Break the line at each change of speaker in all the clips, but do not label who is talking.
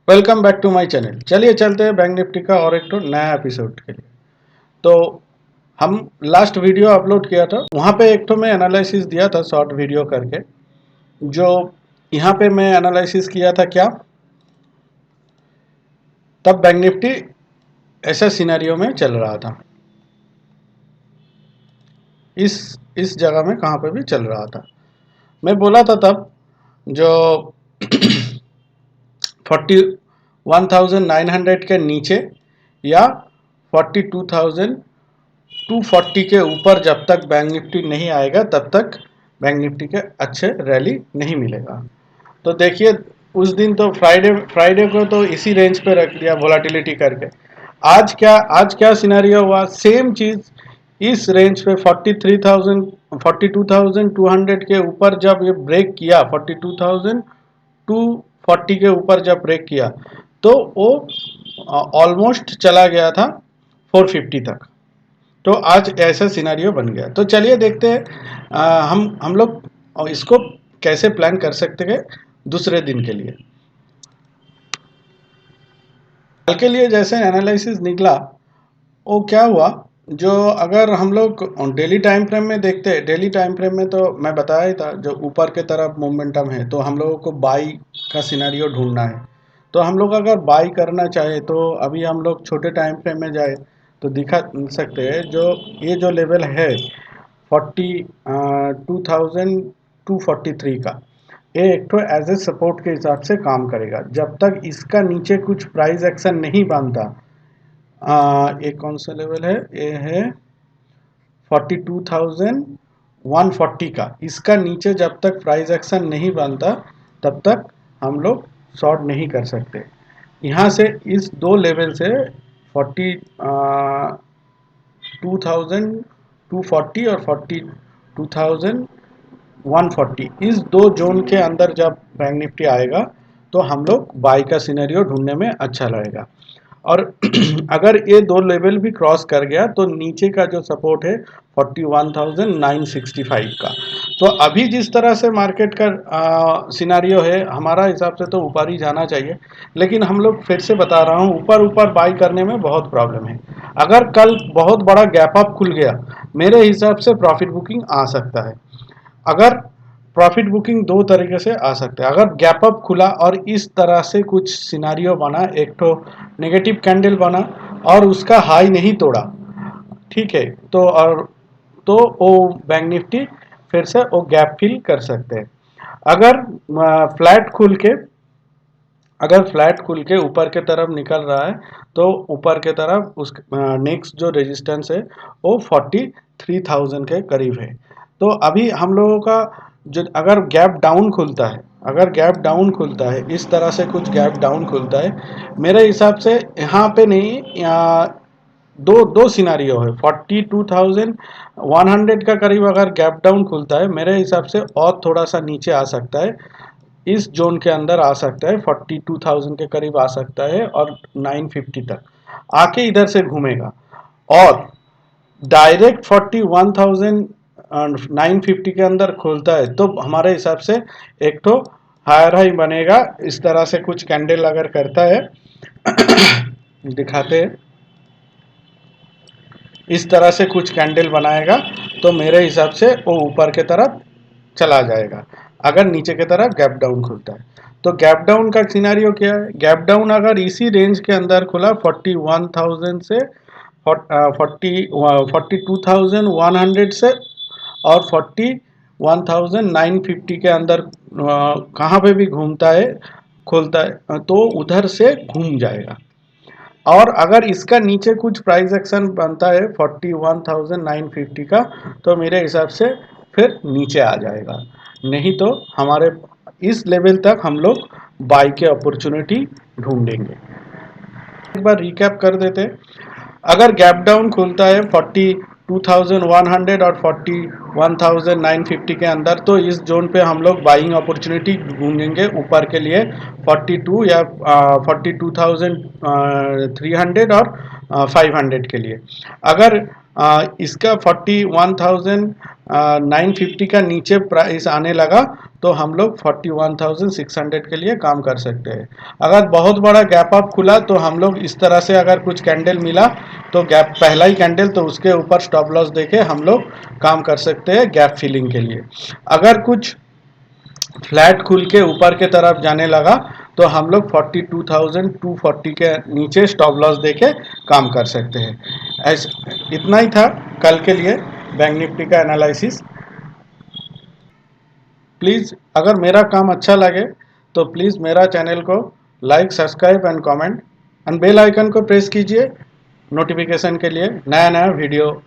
Welcome back to my channel. चलिए चलते हैं बैंक निफ्टी का और एक तो नया एपिसोड के लिए। तो हम लास्ट वीडियो अपलोड किया था, वहाँ पे एक तो मैं एनालिसिस दिया था शॉर्ट वीडियो करके। जो यहाँ पे मैं एनालिसिस किया था क्या, तब बैंक निफ्टी ऐसा सिनेरियो में चल रहा था, इस जगह में कहाँ पे भी चल रहा था। मैं बोला था तब जो 41,900 के नीचे या 42,240 के ऊपर जब तक बैंक निफ्टी नहीं आएगा तब तक बैंक निफ्टी के अच्छे रैली नहीं मिलेगा। तो देखिए, उस दिन तो फ्राइडे फ्राइडे को तो इसी रेंज पे रख दिया वोलाटिलिटी करके। आज क्या सिनेरियो हुआ, सेम चीज इस रेंज पे 43,000 42,200 के ऊपर जब ये ब्रेक किया, 42,240 के ऊपर जब ब्रेक किया तो वो ऑलमोस्ट चला गया था 450 तक। तो आज ऐसा सिनेरियो बन गया। तो चलिए देखते हैं हम लोग इसको कैसे प्लान कर सकते हैं दूसरे दिन के लिए। कल के लिए जैसे एनालिसिस निकला, वो क्या हुआ, जो अगर हम लोग डेली टाइम फ्रेम में देखते हैं, डेली टाइम फ्रेम में तो मैं बताया ही था जो ऊपर के तरफ मोमेंटम है, तो हम लोगों को बाई का सिनेरियो ढूंढना है। तो हम लोग अगर बाई करना चाहे तो अभी हम लोग छोटे टाइम फ्रेम में जाए तो दिखा सकते हैं जो ये जो लेवल है 42,243 का, ये एक तो एज ए सपोर्ट के हिसाब से काम करेगा जब तक इसका नीचे कुछ प्राइस एक्शन नहीं बनता। ये कौन सा लेवल है, ये है 42,140 का। इसका नीचे जब तक प्राइस एक्शन नहीं बनता तब तक हम लोग शॉर्ट नहीं कर सकते। यहाँ से इस दो लेवल से 42,240 और 42,140, इस दो जोन के अंदर जब बैंक निफ्टी आएगा तो हम लोग बाई का सिनेरियो ढूंढने में अच्छा लगेगा। और अगर ये दो लेवल भी क्रॉस कर गया तो नीचे का जो सपोर्ट है 41,965 का। तो अभी जिस तरह से मार्केट का सिनारियो है, हमारा हिसाब से तो ऊपर ही जाना चाहिए, लेकिन हम लोग फिर से बता रहा हूँ ऊपर ऊपर बाई करने में बहुत प्रॉब्लम है। अगर कल बहुत बड़ा गैप अप खुल गया, मेरे हिसाब से प्रॉफिट बुकिंग आ सकता है। अगर प्रॉफिट बुकिंग दो तरीके से आ सकता है, अगर गैप अप खुला और इस तरह से कुछ सिनारियो बना, एक तो नेगेटिव कैंडल बना और उसका हाई नहीं तोड़ा, ठीक है, तो वो बैंक निफ्टी फिर से वो गैप फिल कर सकते हैं। अगर फ्लैट खुल के अगर फ्लैट खुल के ऊपर के तरफ निकल रहा है तो ऊपर के तरफ उस नेक्स्ट जो रेजिस्टेंस है वो 43,000 के करीब है। तो अभी हम लोगों का जो अगर गैप डाउन खुलता है, अगर गैप डाउन खुलता है, इस तरह से कुछ गैप डाउन खुलता है, मेरे हिसाब से यहाँ पे नहीं, दो दो सिनारियो है। 42,100 का करीब अगर गैप डाउन खुलता है, मेरे हिसाब से और थोड़ा सा नीचे आ सकता है, इस जोन के अंदर आ सकता है, 42,000 के करीब आ सकता है और 950 तक आके इधर से घूमेगा और डायरेक्ट 41,950 के अंदर खोलता है तो हमारे हिसाब से एक तो हायर हाई बनेगा। इस तरह से कुछ कैंडल अगर करता है दिखाते हैं, इस तरह से कुछ कैंडल बनाएगा तो मेरे हिसाब से वो ऊपर के तरफ चला जाएगा। अगर नीचे की तरफ गैप डाउन खुलता है तो गैप डाउन का सिनेरियो क्या है, गैप डाउन अगर इसी रेंज के अंदर खुला 41,000 से 42,100 से और 41,950 के अंदर कहाँ पे भी घूमता है, खुलता है तो उधर से घूम जाएगा। और अगर इसका नीचे कुछ प्राइस एक्शन बनता है 41,950 का तो मेरे हिसाब से फिर नीचे आ जाएगा, नहीं तो हमारे इस लेवल तक हम लोग बाई के अपॉर्चुनिटी ढूंढेंगे। एक बार रिकैप कर देते हैं। अगर गैप डाउन खुलता है 42,100 और 41,950 के अंदर तो इस जोन पे हम लोग बाइंग अपॉर्चुनिटी ढूंढेंगे ऊपर के लिए 42 या 42,300 और 500 के लिए। अगर इसका 41,950 का नीचे प्राइस आने लगा तो हम लोग 41,600 के लिए काम कर सकते हैं। अगर बहुत बड़ा गैप अप खुला तो हम लोग इस तरह से, अगर कुछ कैंडल मिला तो गैप, पहला ही कैंडल तो उसके ऊपर स्टॉप लॉस देके हम लोग काम कर सकते हैं गैप फिलिंग के लिए। अगर कुछ फ्लैट खुल के ऊपर के तरफ जाने लगा तो हम लोग 42,240 के नीचे स्टॉप लॉस देके काम कर सकते हैं। ऐसे इतना ही था कल के लिए बैंक निफ्टी का एनालिसिस। प्लीज़ अगर मेरा काम अच्छा लगे तो प्लीज़ मेरा चैनल को like, subscribe and comment and bell icon को प्रेस कीजिए नोटिफिकेशन के लिए, नया नया वीडियो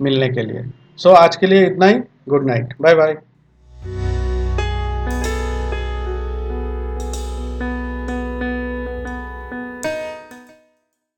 मिलने के लिए। सो आज के लिए इतना ही। Good night, bye bye.